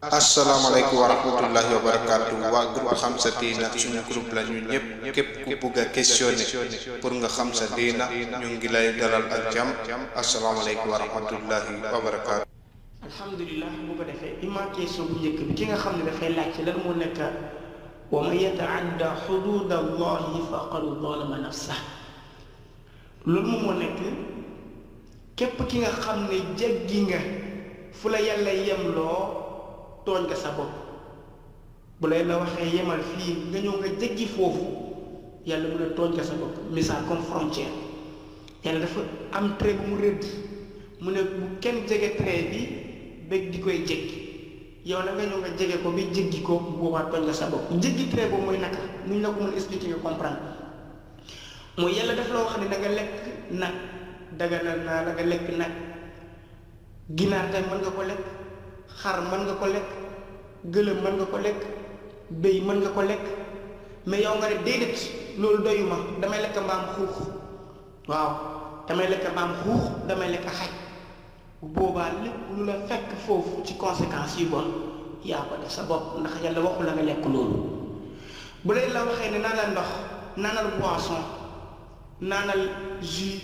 asalaamaaleykum wa rahmatullahi wa barakaatu waa groupe xam sa diina suñu groupe la ñu ñëpp képp ku bugg a questionné pour nga xam sa diina ñu ngi lay dalal ak jàmm asalaamaaleykum wa rahmatullahi wa barakaatu. alhamdulilah bu ko defee ima question bu njëkk bi ki nga xam ne dafay laajte lan moo nekk wa man yataadda xuduud allahi faqad zalama nafsah loolu moom moo nekk képp ki nga xam ne jéggi nga fu la yàlla yemloo tooñ nga sa bopp bu lay la waxee yemal fii nga ñëw nga jéggi foofu yàlla mu ne tooñ nga sa bopp misaal comme frontière yàlla dafa am trait bu mu rëdd mu ne bu kenn jege trait bi bëgg di koy jéggi yow na nga ñëw nga jege ko bi jéggi ko boobaa tooñ nga sa bopp jéggi trait boobu mooy naka nuñ la ko mën expliquer nga comprendre mooy yàlla daf la wax ne da nga lekk nag daganal naa la nga lekk nag ginaar tey mën nga ko lekk xar mën nga ko lekk gëlëm mën nga ko lekk béy mën nga ko lekk mais yow nga ne déedéet loolu doyuma damay lekk mbaam xuux waaw damay lekk mbaam xuux damay lekk xaj bu boobaa lépp lu la fekk foofu ci conséquences yu bon yaa ko def sa bopp ndax yàlla waxu la nga lekk loolu bu lay la waxee ne naanal ndox naanal boisson naanal jus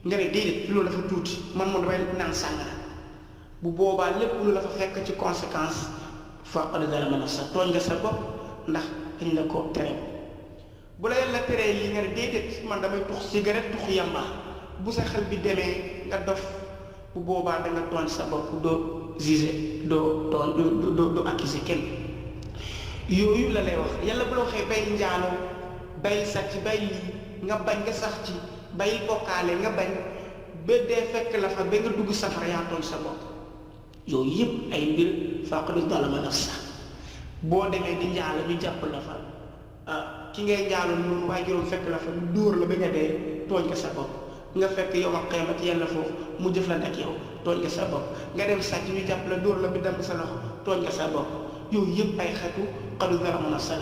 nga ne déedéet loolu dafa tuuti man moom damay naan sàngara bu boobaa lépp lu la fa fekk ci conséquence faqad zalama nafsah tooñ nga sa bopp ndax dañ la ko tere bu la yàlla teree lii nga ne déedéet man damay tux cigarette tux yamba bu sa xel bi demee nga dof bu boobaa da nga tooñ sa bopp doo juger doo tooñ doo accuser kenn yooyu la lay wax yàlla bu la waxee bay njaaloo bay sàcc bay lii nga bañ nga sax ci bay bokkaale nga bañ ba dee fekk la fa ba nga dugg safara yaa tooñ sa bopp yooyu yëpp ay mbir faqad zalama nafsah boo demee di njaalo ñu jàpp la fa ki ngay njaalo noonu waaye juróom fekk la fa dóor la ba nga dee tooñ nga sa bopp nga fekk yow ma xeemat yàlla foofu mu jëflante ak yow tooñ nga sa bopp nga dem sàcc ñu jàpp la dóor la bi dem sa loxo tooñ nga sa bopp yooyu yëpp ay xeetu faqad zalama nafsah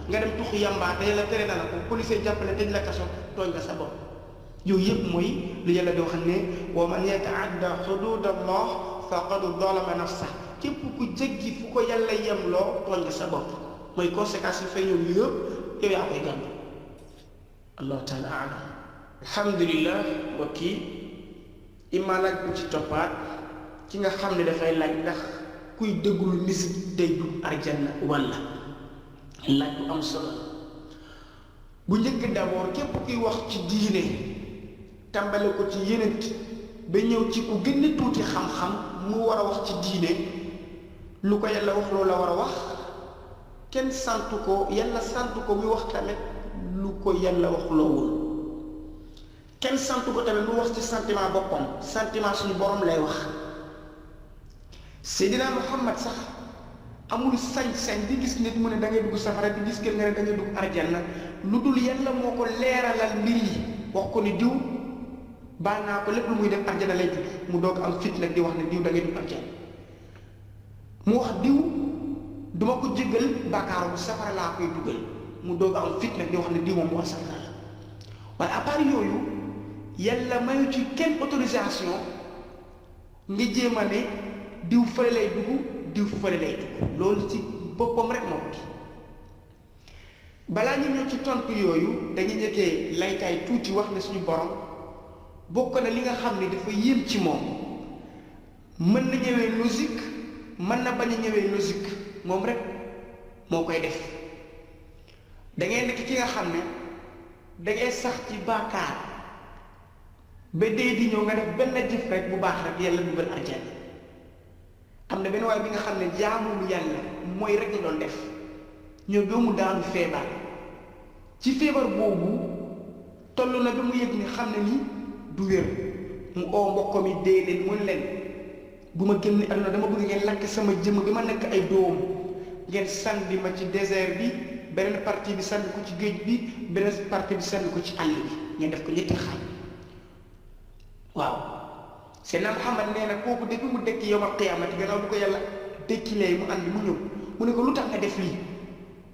nga dem tuxu yambaa te yàlla tere na la ko policier jàppale tëj la kaso tooñ nga sa bopp yooyu yëpp mooy lu yàlla di wax ne wa man yataadda xuduud allah faqad zalama nafsah képp ku jéggi fu ko yàlla yemloo tooñ nga sa bopp mooy conséquences yi fay ñëw yëpp yow yaa koy gàddu allahu taala alam alhamdulillah mbokk yi ima laaj bu ci toppaat ki nga xam ne dafay laaj ndax kuy déglu musique day dugg arjanna walla laaj bu am solo bu njëkk d'abord képp kuy wax ci diine tàmbale ko ci yenent ba ñëw ci ku gën a tuuti xam-xam mu war a wax ci diine lu ko yàlla wax loolu la war a wax kenn santu ko yàlla santu ko muy wax tamit lu ko yàlla wax loowul kenn santu ko tamit mu wax ci sentiment boppam sentiment suñu borom lay wax Seydina Muhammad sax amul sañ-sañ di gis nit mu ne da ngay dugg safara di gis kenn nga ne da ngay dugg arjanna lu dul yàlla moo ko leeralal mbir yi wax ko ni diw baal naa ko lépp lu muy def arjana lay dugg mu doog am fit nag di wax ne diw da ngay dugg arjana mu wax diw duma ko jéggal bàkkaaru bu safara laa koy dugal mu doog am fit nag di wax ne diw moom moo safara la waaye à part yooyu yàlla mayu ci kenn autorisation nga jéem a ne diw fële lay dugg diw fële lay dugg loolu ci boppam rek moo ko balaa ñu ñëw ci tontu yooyu dañuy njëkkee laytaay tuuti wax ne suñu borom bokk na li nga xam ne dafa yéem ci moom mën na ñëwee logique mën na bañ a ñëwee logique moom rek moo koy def da ngay nekk ki nga xam ne da ngay sax ci bàkkaar ba dee di ñëw nga def benn jëf rek bu baax rek yàlla dugal arjana am na benn waaye bi nga xam ne jaamul yàlla mooy rek la doon def ñoo doomu daanu feebar ci feebar boobu toll na ba mu yëg ni xam ne ni du wér mu oo mbokkam yi dee leen mun leen bu ma génn àdduna dama bëgg ngeen lakk sama jëmm bi ma nekk ay doom ngeen sànni ma ci désert bi beneen partie bi sànni ko ci géej bi beneen partie bi sànni ko ci àll bi ngeen def ko ñetti xaaj waaw Seydina Muhammad nee na kooku depuis mu dekki yawmal qiyaamati gannaaw bu ko yàlla dekkilee mu ànd mu ñëw mu ne ko lu tax nga def lii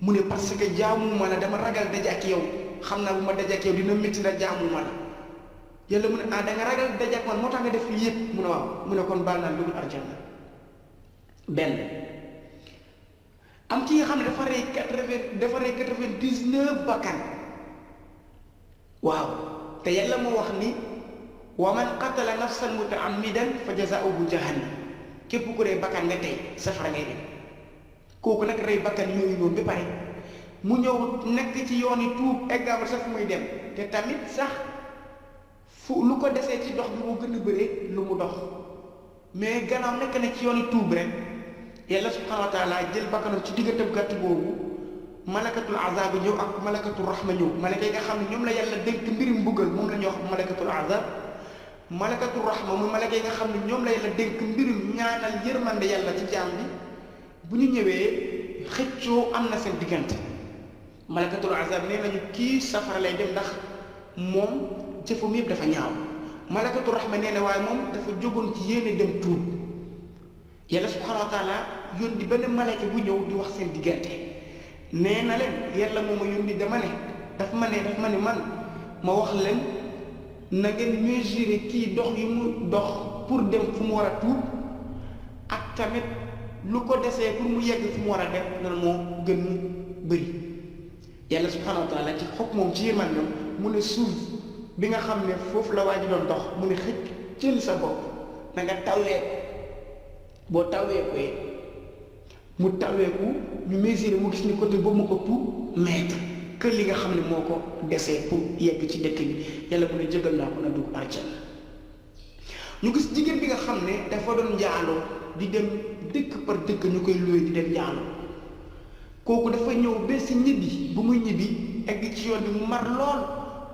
mu ne parce que jaamu ma la dama ragal daje ak yow xam naa bu ma daje ak yow dina métti la jaamu ma la yàlla mu ne da nga ragal daje ak man moo tax nga def lii yëpp mu ne waaw mu ne kon baal naa dugg arjana benn ki nga xam ne dafa rey 99 bakkan waaw te yàlla moo wax ni wa man qatala nafsan mutaammidan fa jazaauhu jahannam képp ku rey bakkan nga tey safara ngay dem kooku nag rey bakkan yooyu noonu ba pare mu ñëw nekk ci yooni tuub eggaamal sax fu muy dem te tamit sax fu lu ko desee ci dox bi mu gën a bëree lu mu dox mais gannaaw nekk na ci yooni tuub rek yàlla subhanahu wa taala jël bakkanam ci diggante bu gàtt boobu malakatul azab ñëw ak malakatul rahma ñëw malaka yi nga xam ne ñoom la yàlla dénk mbirum mbugal moom la ñuy wax malakatul azab malakatul rahma mu malaka yi nga xam ne ñoom la yàlla dénk mbirum ñaanal yërmande yàlla ci jaam bi bu ñu ñëwee xëccoo am na seen diggante malakatul azab nee nañu kii safara lay dem ndax moom jëfam yëpp dafa ñaaw malakatul rahma nee na waaye moom dafa jógoon ci yéene dem tuub yàlla subhanahu wa taala yónni benn malaka bu ñëw di wax seen diggante nee na leen yàlla moo ma yónni daf ma ne man ma wax leen na ngeen mesurer kii dox yi mu dox pour dem fu mu war a tuub ak tamit lu ko desee pour mu yegg fu mu war a def loolu moo gën mu bëri yàlla subhanahu wa taala ci xog moom ci yërmandam mu ne suuf bi nga xam ne foofu la waa ji doon dox mu ne xëcc jël sa bopp na nga tawee boo taweekoo mu taweeku ñu mesurer mu gis ni côté boobu ma ëpp mètre que li nga xam ne moo ko desee pour yegg ci dëkk bi yàlla mu ne jëgal naa ko na dugg arjana ñu gis jigéen bi nga xam ne dafa doon njaaloo di dem dëkk par dëkk ñu koy looy di dem njaaloo kooku dafa ñëw ba si ñibbi bu muy ñibbi egg ci yoon bi mu mar lool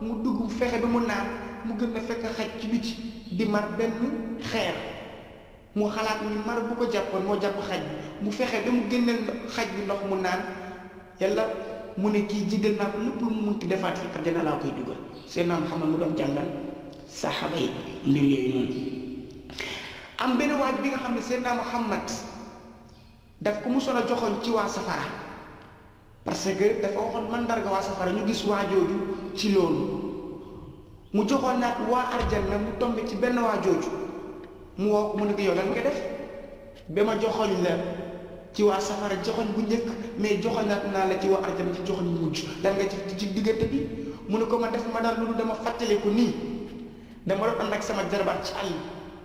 mu dugg fexe ba mu naan mu gën a fekk xaj ci biti di mar benn xeer mu xalaat ni mar bu ko jàppoon moo jàpp xaj bi mu fexe ba mu génneel xaj bi ndox mu naan yàlla mu ne kii jigal naa ko lépp lu mu munti defaat fi àjjana laa koy dugal Seydina Muhammad mu doon jàngal saxaaba yi mbir yooyu noonu am benn waaj bi nga xam ne Seydina Muhammad daf ko musoon a joxoon ci waa safara parce que dafa waxoon mandarga waa safara ñu gis waajooju ci loolu mu joxoon naat waa arjana mu tombe ci benn waajooju mu woo ko mu ne ko yow lan nga def ba ma joxoñ la ci waa safara joxoñ bu njëkk mais joxoñ naa la ci waa arjana ci joxoñ bu mujj lan nga ci diggante bi mu ne ko ma def ma daal loolu dama fàttale ko nii dama doon ànd ak sama jarbaat ci àll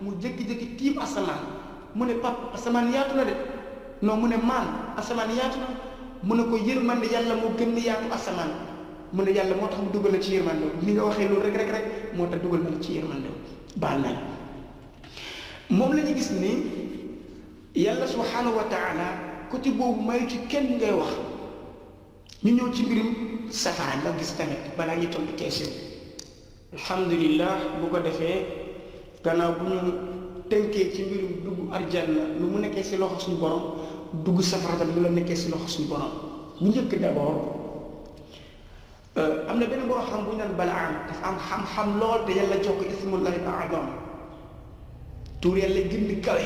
mu jékki-jékki tiim asamaan mu ne pap asamaan yaatu na de non mu ne maan asamaan yaatu na mu ne ko yërmande yàlla moo gën yaatu asamaan mu ne yàlla moo tax mu dugal la ci yërmande ni nga waxee loolu rek moo tax dugal na la ci yërmande baal na moom la ñu gis ni yàlla subhanahu wa taala côté boobu mayu ci kenn ngay wax ñu ñëw ci mbirum safara nga gis tamit balaa ñu tontu question alhamdulillah bu ko defee gannaaw bu ñu tënkee ci mbirum dugg arjanna lu mu nekkee si loxo suñu borom dugg safara tamit lu la nekkee si loxo suñu borom bu njëkk d'abord am na benn boo xam bu ñu naan Balaam dafa am xam-xam lool te yàlla jox ko ismullahi al-azam tuur yàlla gën di kawe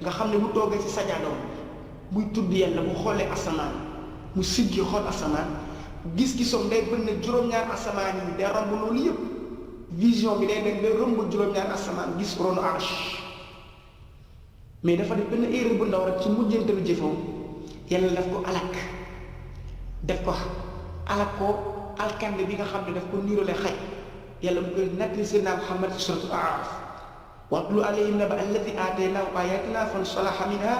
nga xam ne bu toogee si sajaadoom buy tudd yàlla bu xoolee asamaan mu siggi xool asamaan gis-gisoom day bënn juróom-ñaar asamaan yi day romb loolu yëpp vision bi day dem ba romb juróom-ñaar asamaan gis ronu arsh mais dafa def benn erreur bu ndaw rek ci mujjantalu jëfam yàlla daf ko alak ko alkande bi nga xam ne daf ko niirole xaj yàlla mu koy nettali Seydina Muhammad ci suratul A'raf watlu alayhim naba alladi aataynaahu ayatina fansalaha minha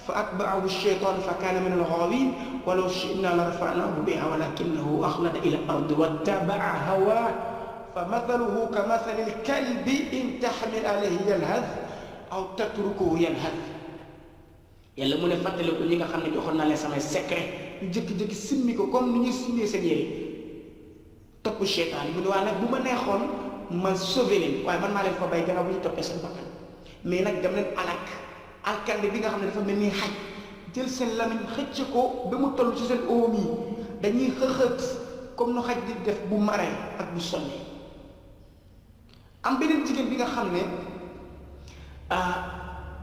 fa atba'ahu ash-shaytaanu fa kaana min al-ghaawiin walaw shi'naa la rafa'naahu bihaa walakinahu axlada ila al-ardi wattaba'a hawaahu fa mathaluhu ka mathali al-kalbi in tahmil alayhi yalhath aw tatrukuhu yalhath yàlla mu ne fàttali ko ñi nga xam ne joxoon naa leen samay secret ñu jékki-jékki simmi ko comme ni ñuy simmee seen yére topp seytaan mu ne waa nag bu ma neexoon ma sauvé leen waaye man maa leen fa bay gannaaw bu ñu toppee seen bakkan mais nag dem leen alkande bi nga xam ne dafa mel ni xaj jël seen lamiñ xëcc ko ba mu toll ci seen oom yi dañuy xëxët comme nu xaj di def bu maree ak bu sonni am beneen jigéen bi nga xam ne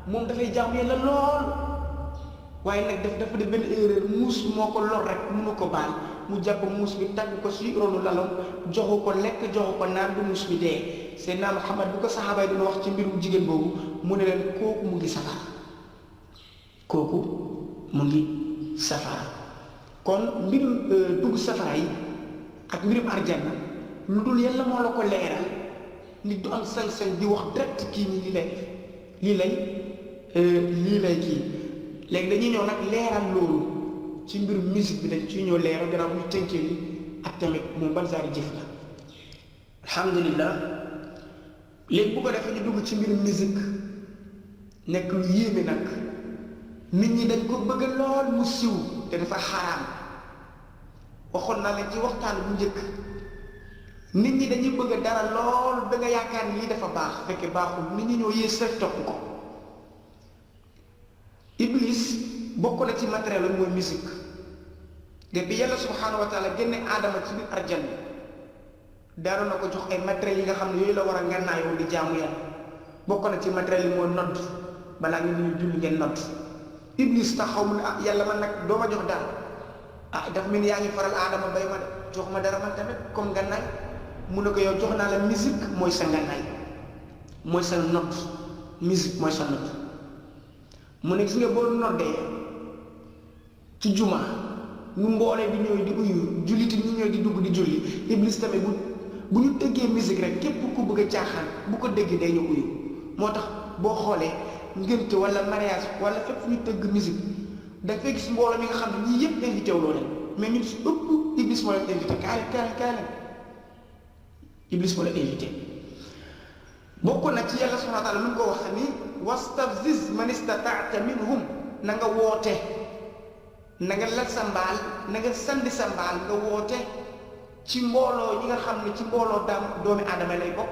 moom dafay jaamu yàlla lool waaye nag dafa def benn erreur muus moo ko lor rek mënu ko baal mu jàpp muus bi tagg ko si ronu lalam joxu ko lekk joxu ko naan bu muus bi dee Seydina Muhammad bu ko saxaaba yi doon wax ci mbirum jigéen boobu mu ne leen kooku mu ngi safara kooku mu ngi safara. kon mbirum dugg safara yi ak mbirum arjana lu dul yàlla moo la ko leeral nit du am sañ-sañ di wax direct kii nii lii lay kii. léegi dañuy ñëw nag leeral loolu ci mbirum musique bi dañ ciy ñëw leeral gannaaw bu ñu tënkee li ak tamit moom ban saari jëf la. alhamdulillah léegi bu ko defee ñu dugg ci mbirum musique nekk lu yéeme nag nit ñi dañ ko bëgg lool mu siw te dafa xaraam. waxoon naa leen ci waxtaan bu njëkk nit ñi dañuy bëgg dara lool ba nga yaakaar ni lii dafa baax fekke baaxul nit ñi ñoo yées rek topp ko. Iblis bokk na ci matériel am mooy musique depuis yàlla subhaanahu wa taala génne aadama ci biir arjan bi daaro na ko jox ay matériels yi nga xam ne yooyu la war a ngànnaayoo di jaamu yàlla. bokk na ci matériel yi mooy nodd balaa ngeen ñu julli ngeen nodd. Iblis taxaw mu ne yàlla man nag doo ma jox dara dafa mel ni yaa ngi faral aadama bay ma de jox ma dara man tamit comme ngànnaay mu ne ko yow jox naa la musique mooy sa ngànnaay mooy sa nodd musique mooy sa nodd. mu ne gis nga boo noddee ci juma ñu mboolee di ñëw di uyu julliti ñi ñëw di dugg di julli Iblis tamit bu ñu tëggee musique rek képp ku bëgg a caaxaan bu ko déggee day ñu uyu. moo tax boo xoolee ngénte wala mariage wala fépp fu ñu tëgg musique dafay gis mbooloo mi nga xam ne ñii yëpp invité wu loo leen mais ñun si ëpp Iblis moo leen invité kaay leen Iblis moo leen invité. bokk na ci yàlla subhaanahu wa taala lu mu ko wax ni wastafziz man istataata minhum na nga woote na nga lal sa mbaal na nga sandi sa mbaal nga woote ci mbooloo yi nga xam ne ci mbooloo doomi aadama lay bokk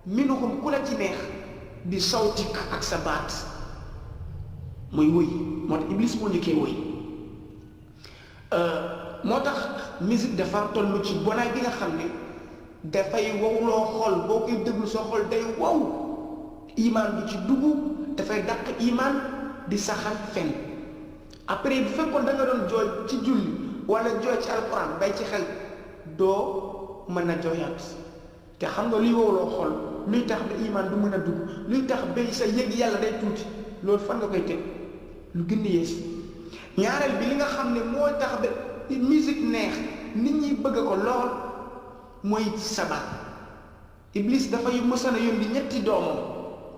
minhum ku la ci neex di sawtik ak sa baat muy wëy moo tax Iblis moo njëkkee wëy. moo tax musique dafa toll ci bonaay bi nga xam ne dafay wowloo xol boo koy déglu sa xol day wow imaan bi ci dugg dafay dàq imaan di saxal fen. après bu fekkoon da nga doon jooy ci julli wala jooy ci alquran bay ci xel doo mën a jooyaat te xam nga luy wowloo xol luy tax ba imaan du mën a dugg luy tax ba sa yëg yàlla day tuuti loolu fan nga koy teg lu gën a yées. ñaareel bi li nga xam ne moo tax ba musique neex nit ñi bëgg ko lool mooy sabar. Iblis dafa mësoon a yónni ñetti doomam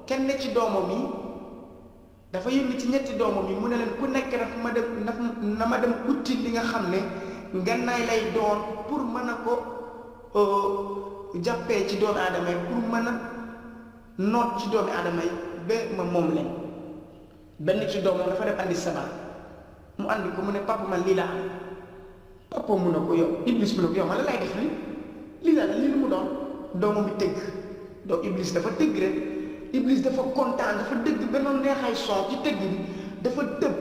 kenn ci doomam yi dafa yónni ci ñetti doomam yi mu ne leen ku nekk na ma dem utti li nga xam ne ngannaay lay doon pour mën a ko jàppee ci doomi aadama yi pour mën a noot ci doomi aadama yi ba ma moom leen. benn ci doomam dafa dem andi sabar mu andi ko mu ne papa man lii laa am papa mu ne ko yow Iblis mu ne ko yow man la lay def lii la lii lu mu doon doomam bi tëgg donc Iblis dafa tëgg rek Iblis dafa kontaan dafa dëgg benn neexay son ci tëgg bi dafa tëb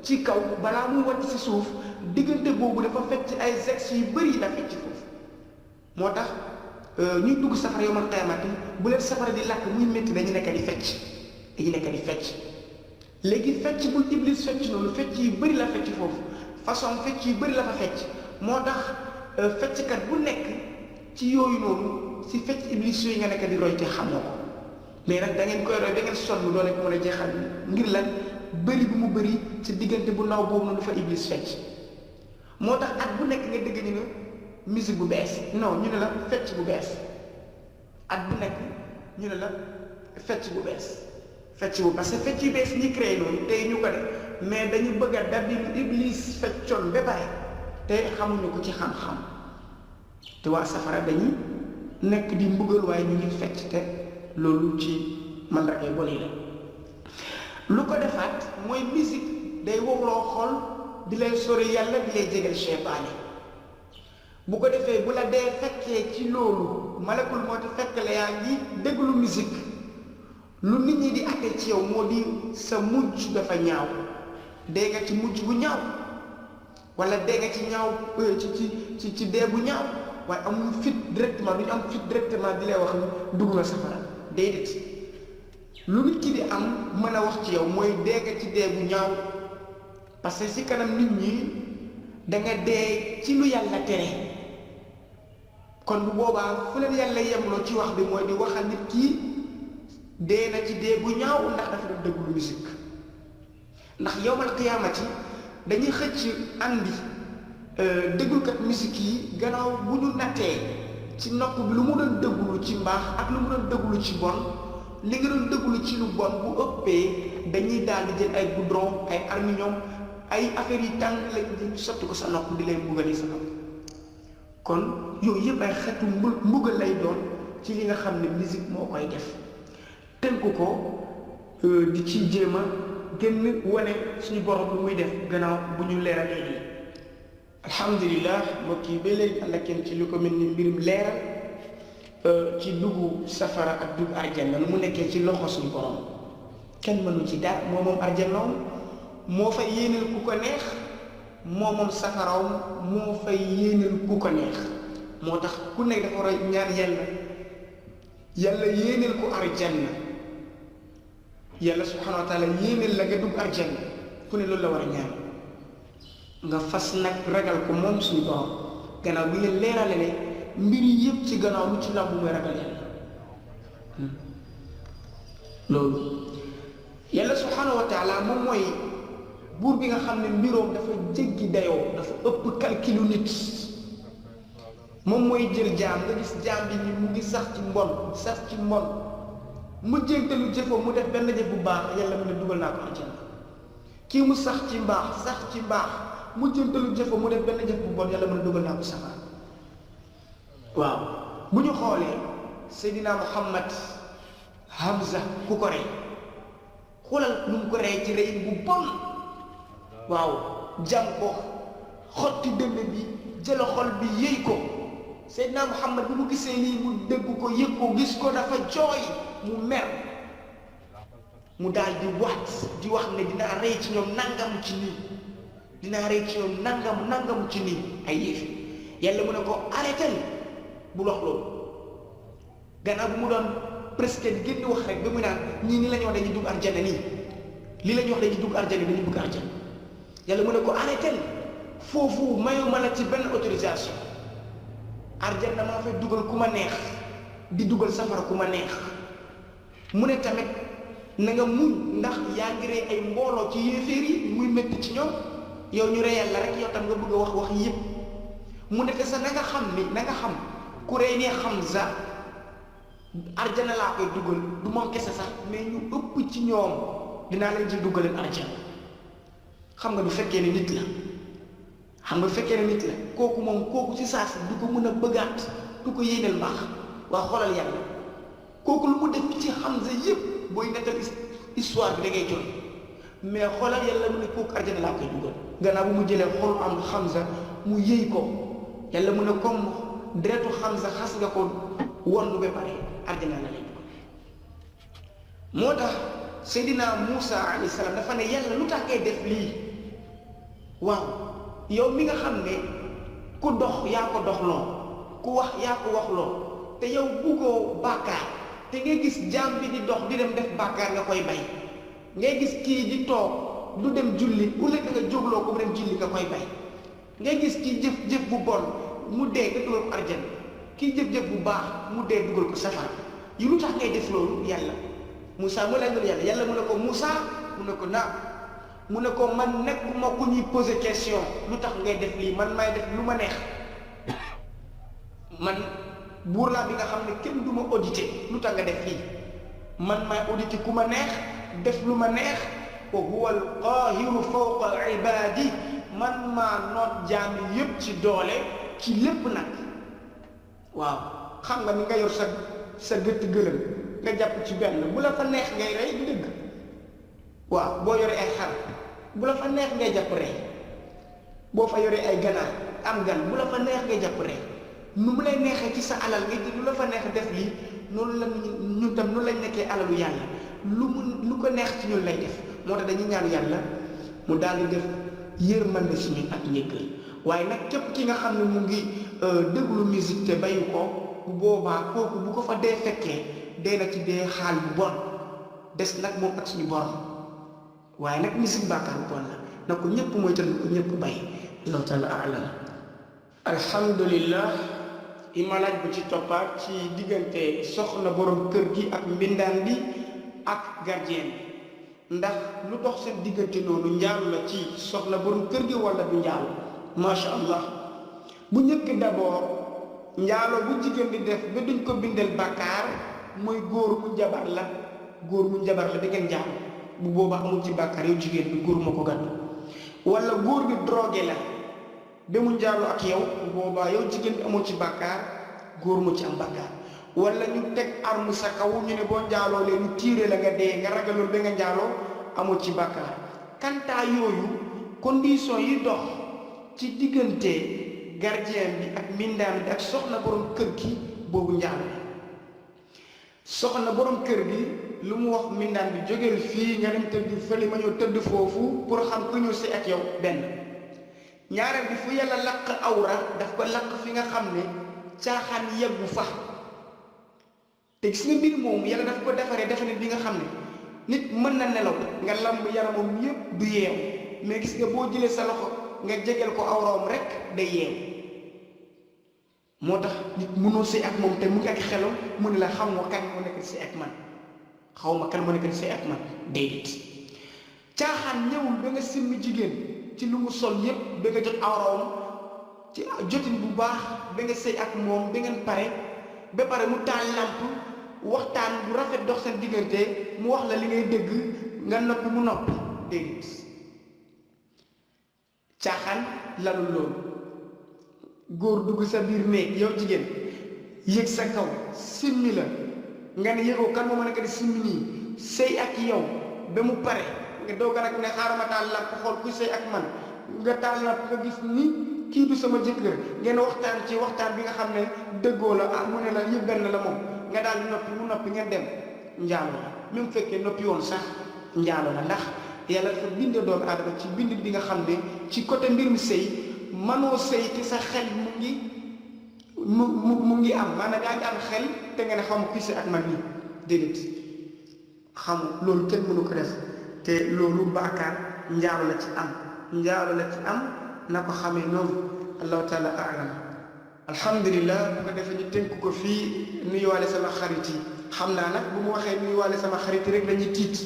ci kaw balaa muy wàcc si suuf diggante boobu dafa fecc ay sexe yu bëri la fecc foofu. moo tax ñuy dugg safara yow man xayamati bu leen safara di lakk muy métti dañu nekk di fecc léegi fecc bul Iblis fecc noonu fecc yu bëri la fecc foofu façon fecc yu bëri la fa fecc. moo tax fecckat bu nekk ci yooyu noonu si fecc Iblis yooyu nga nekk di roy te xamoo ko mais nag da ngeen koy roy da ngeen sonn doole ko mën a jeexal ngir lan bëri bu mu bëri ci diggante bu ndaw boobu noonu dafa Iblis fecc. moo tax at bu nekk nga dégg ñu ne musique bu bees non ñu ne la fecc bu bees at bu nekk ñu ne la fecc bu bees parce que fecc yu bees ñi créé noonu tey ñu ko def mais dañu bëgg a dabi Iblis feccoon ba pare te xamuñu ko ci xam-xam te waa safara dañuy nekk di mbugal waaye ñu ngi fecc te loolu ci mandargay bon yi la. lu ko defaat mooy musique day wowloo xol di lay sori yàlla di lay jégal seytaane bu ko defee bu la dee fekkee ci loolu malakul moo ti fekk la yaa ngi déglu musique lu nit ñi di àtte ci yow moo di sa mujj dafa ñaaw dee nga ci mujj bu ñaaw wala dee nga ci ñaaw ci dee bu ñaaw waaye amuñu fit directement duñu am fit directement di lay wax ni dugg nga safara déedéet lu nit ki di am mën a wax ci yow mooy dee nga ci dee bu ñaaw parce que si kanam nit ñi da nga dee ci lu yàlla tere kon bu boobaa fu leen yàlla yemloo ci wax bi mooy di waxal nit kii dee na ci dee bu ñaaw ndax dafa doon déglu musique ndax yawmal qiyaamati dañuy xëcc andi déglukat musique yi gannaaw bu ñu nattee ci nopp bi lu mu doon déglu ci mbaax ak lu mu doon déglu ci bon li nga doon déglu ci lu bon bu ëppee dañuy daal di jël ay goudron ay aluminium ay affaires yi tàng lañ jël sotti ko sa nopp di lay mbugali sa nopp kon yooyu yëpp ay xeetu mbugal lay doon ci li nga xam ne musique moo koy def tënku ko di ci jéem a génn wane suñu borom lu muy def gannaaw bu ñu leeralee lii alhamdulilah mbokk yi ba léegi ànd ak kenn ci lu ko mel ni mbirum leeral ci dugg safara ak dugg arjanna nu mu nekkee ci loxo suñu borom kenn mënu ci dara moom arjannaam moo fay yéenal ku ko neex moom safaraam moo fay yéenal ku ko neex moo tax ku nekk dafa war a ñaan yàlla yéenal ko arjanna yàlla subhanahu wa taala yéenal la nga dugg arjanna ku ne loolu la war a ñaan nga fas nag ragal ko moom suñu borom gannaaw bi leen leerale ne mbir yi yëpp ci gannaaw lu ci làmbu mooy ragal yàlla loolu yàlla subhanahu wa taala moom mooy buur bi nga xam ne mbiroom dafa jéggi dayoo dafa ëpp calculu nit moom mooy jël jaam nga gis jaam bi ni mu ngi sax ci mbon mu jégtalu jëfoo mu def benn jëf bu baax yàlla mu ne dugal naa ko aljanna kii mu sax ci mbaax mu jégtalu jëfoo mu def benn jëf bu bon yàlla mu ne dugal naa ko safara waaw bu ñu xoolee Seydina Muhammad Hamza ku ko rey xoolal nu mu ko rey ci rey bu bon waaw jam ko xotti dënn bi jëla xol bi yëy ko Seydina Muhammad bi mu gisee lii mu dégg ko yëg ko gis ko dafa jooy mu mer mu daal di wax ne dinaa rey ci ñoom nangamu ci nii dinaa rey ci ñoom nangamu ci nii ay yëf yàlla mu ne ko arrêté bul wax loolu gannaaw bu mu doon presque di gën di wax rek ba mu naan ñii ni la ñu wax dañuy dugg arjana nii lii la ñu wax dañuy dugg arjana dañuy dugg arjana yàlla mu ne ko arrêté foofu mayuma la ci benn autorisation arjana maa fay dugal ku ma neex di dugal safara ku ma neex mu ne tamit na nga muñ ndax yaa ngi rey ay mbooloo ci yéeféer yi muy métti ci ñoom yow ñu reyal la rek yow tam nga bëgg a wax yëpp mu ne te sax na nga xam ku rey ne Hamza arjana laa koy dugal du moom kese sax mais ñu ëpp ci ñoom dinaa leen ci dugaleen arjana xam nga du fekkee ne nit la kooku ci saas du ko mën a bëggaat du ko yéeneel mbaax waa xoolal yàlla kooku lu mu def ci Hamza yëpp booy nettal histoire bi da ngay jooy mais xoolal yàlla mu ne kooku arjana laa koy dugal gannaaw bu mu jëlee xol am Hamza mu yëy ko yàlla mu ne comme deretu Hamza xas nga ko wondu ba pare arjana la lay dugal moo tax Seydina Muusa alayhi salaam dafa ne yàlla lu tax ngay def lii waaw yow mi nga xam ne ku dox yaa ko doxloo ku wax yaa ko waxloo te yow buggoo bàkkaar te ngay gis jaam bi di dox di dem def bàkkaar nga koy bay ngay gis kii di toog du dem julli bu lekk nga jógloo ko mu dem julli nga koy bay ngay gis kii jëf bu bon mu dee nga dugal ko arjana kii jëf bu baax mu dee dugal ko safara yi lu tax ngay def loolu yàlla Moussa mu laaj loolu yàlla mu ne ko Moussa mu ne ko naam mu ne ko man nekkuma ku ñuy poser question lu tax ngay def lii man may def lu ma neex man buur laa bi nga xam ne kenn du ma audité lu tax nga def lii man may audité ku ma neex def lu ma neex wa huwa al qaahiru fawqa al ibaadi man maa noot jaami yépp ci doole ci lépp nag waaw xam nga ni nga yor sa gëtt gëlëm nga jàpp ci benn bu la fa neex ngay rey du dëgg waaw boo yoree ay xar bu la fa neex ngay jàpp rey boo fa yoree ay ganaar am gan bu la fa neex ngay jàpp rey nu mu lay neexee ci sa alal nga ji lu la fa neex def lii noonu la ñun tam noonu lañ nekkee alalu yàlla lu ko neex ci ñun lay def moo tax dañuy ñaan yàlla mu daal di def yërmande si ñun ak njëggal waaye nag képp ki nga xam ne mu ngi déglu musique te bayu ko bu boobaa kooku bu ko fa dee fekkee dee na ci dee xaal bu bon des nag moom ak suñu borom waaye nag musique bàkkaar bu bon la na ko ñëpp mooy tan ko ñëpp bay allahu taala alam alhamdulillah ima laaj bu ci toppaat ci diggante soxna borom kër gi ak mbindaan bi ak gardien bi ndax lu dox seen diggante noonu njaalu la ci soxna borom kër gi wala du njaalu macha allah. bu njëkk d'abord njaaloo bu jigéen di def ba duñ ko bindal bàkkaar mooy góor mu njabar la da ngeen njaalu bu boobaa amul ci bàkkaar yow jigéen bi góor ma ko gàddu. wala góor bi drogué la ba mu njaaloo ak yow bu boobaa yow jigéen bi amoo ci bàkkaar góor mu ci am bàkkaar. wala ñu teg arme sa kaw ñu ne boo njaaloo leen ñu tiire la nga dee nga ragaloon ba nga njaaloo amoo ci bàkkaar. kantaa yooyu condition yi dox ci diggante gardien bi ak mindaan bi ak soxna borom kër gi boobu njaalo la. soxna borom kër gi lu mu wax mindaan bi jógeel fii nga dem tëdd fële ma ñëw tëdd foofu pour xam ku ñëw si ak yow benn. ñaareel bi fu yàlla laq awra daf ko laq fi nga xam ne caaxaan yeggu fa te gis nga mbir moomu yàlla daf ko defaree bi nga xam ne nit mën na nelaw nga lamb yaramam yépp du yeew mais gis nga boo jëlee sa loxo nga jegeel ko awraam rek day yeew. moo tax nit mënoo sëy ak moom te mu ngi ak xelam mu ne la xam nga kan moo nekk sëy ak man xaw ma kan moo nekk sëy ak man déedéet. caaxaan ñëwul ba nga simmi jigéen ci lu mu sol yépp ba nga jot awraam ci jotin bu baax ba nga sëy ak moom ba ngeen pare ba pare mu taal làmp waxtaan bu rafet dox seen diggante mu wax la li ngay dégg nga noppi mu noppi déedéet. caaxaan lalul loolu. góor dugg sa biir néeg yow jigéen yëg sa kaw simmi la nga ne yëgoo kan moo mën a ko di simmi nii sëy ak yow ba mu pare nga doog a nag ne xaaral ma taal làmp xool kuy sëy ak man nga taal làmp nga gis ni kii du sama jëkkër ngeen waxtaan ci waxtaan bi nga xam ne dëggoo la ah mu ne la yëpp benn la moom nga daal di noppi mu noppi ngeen dem njaalo la même fekkee noppi woon sax njaalo la ndax yàlla dafa binde doomu aadama ci bind bi nga xam ne ci côté mbir mi sëy manoo sëy te sa xel mu ngi am maanaam yaa ngi am xel te nga ne xam kuy sëy ak man nii déedéet xam loolu kenn mënu ko def te loolu baakaar njaalo la ci am na ko xamee noonu allahu taala alam. alhamdulilah bu ko defee ñu tënk ko fii nuyuwaale sama xarit yi xam naa nag bu mu waxee nuyuwaale sama xarit yi rek dañuy tiit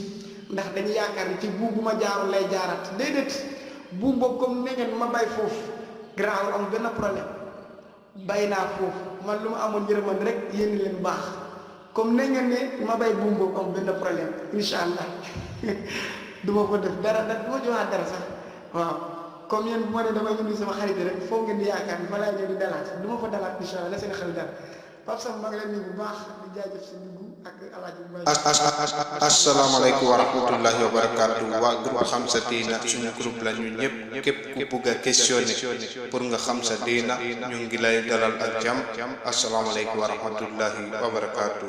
ndax dañuy yaakaar ni ci buum bu ma jaarul lay jaarat déedéet buum boobu comme ne ngeen ma bay foofu garaaw am benn problème bay naa foofu man lu ma amoon yërmande rek yéen leen baax comme ne ngeen ne ma bay buum boobu am benn problème incha allah du ma ko def dara du ma joxaat dara sax waaw comme yéen bu ma ne damay indi sama xarit rek foog ngeen di yaakaar ni fa laay ñëw di dalaat du ma fa dalaat incha allah la seen xel dara Pape Sam maa ngi leen nuyu bu baax di jaajëf si dugg ak alaaji bu asalaamaaleykum wa rahmatullahi wa barakaatu waa groupe xam sa diina suñu groupe la ñu ñëpp képp ku bugg a questionné pour nga xam sa diina ñu ngi lay dalal ak jàmm asalaamaaleykum wa rahmatullahi wa barakaatu